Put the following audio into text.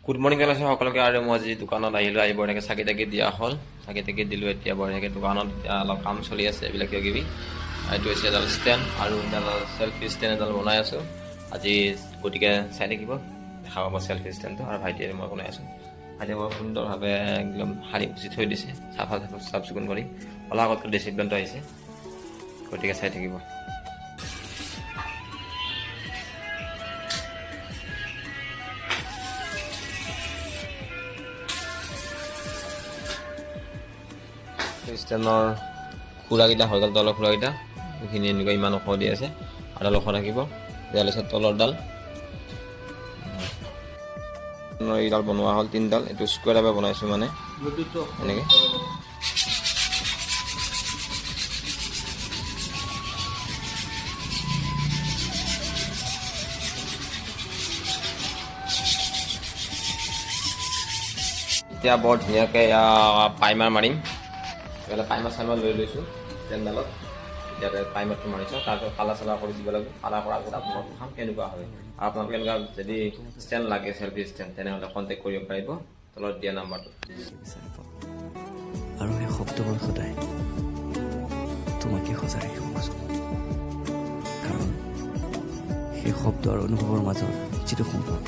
Good morning জনাইছোঁ সকলোকে। আৰু মই আজি দোকানত আহিলোঁ, আহি বঢ়িয়াকৈ চাকি তাকি দিয়া হ'ল, চাকি তাকি দিলোঁ। এতিয়া বঢ়িয়াকৈ দোকানত এতিয়া অলপ কাম চলি আছে, এইবিলাক কিবা কিবি। এইটো হৈছে এডাল ষ্টেণ্ড আৰু এডাল চেল্ফি ষ্টেণ্ড এডাল বনাই আছোঁ আজি, গতিকে চাই থাকিব, দেখা পাব চেল্ফি ষ্টেণ্ডটো। আৰু ভাইটিয়ে মই বনাই আছোঁ। ভাইটিয়ে বৰ সুন্দৰভাৱে একদম সাৰি পুচি থৈ দিছে, চাফ চিকুণ কৰি। অলপ আগতকৈ ডিচিপ্লিনটো আহিছে, গতিকে চাই থাকিব। ষ্টেণ্ডৰ খুৰাকেইটা হৈ গ'ল, তলৰ খুৰাকেইটা এইখিনি এনেকুৱা ইমান ওখ দি আছে, আৰু ওখ থাকিব। ইয়াৰ পিছত তলৰডাল এইডাল বনোৱা হ'ল, তিনিডাল। এইটো স্কুৱেৰ টাইপে বনাইছোঁ মানে এনেকৈ। এতিয়া বৰ ধুনীয়াকৈ পাইমাৰ মাৰিম। এইফালে পাইমাৰ চাইমাৰ লৈ লৈছোঁ ষ্টেণ্ডডালত। এতিয়া পাইমাৰটো মাৰিছোঁ, তাৰপিছত কালাৰ চালাৰ কৰি দিব লাগিব। কালাৰ কৰাৰ আগত আপোনালোকে কাম কেনেকুৱা হয়, আৰু আপোনালোকে এনেকুৱা যদি ষ্টেণ্ড লাগে, চেল্ফি ষ্টেণ্ড, তেনেহ'লে কণ্টেক্ট কৰিব পাৰিব তলত দিয়া নাম্বাৰটো। আৰু সেই শব্দবোৰ সদায় তোমাকে সজাই ৰাখিব খোজো, কাৰণ সেই শব্দ আৰু অনুভৱৰ মাজত যিটো সম্পৰ্ক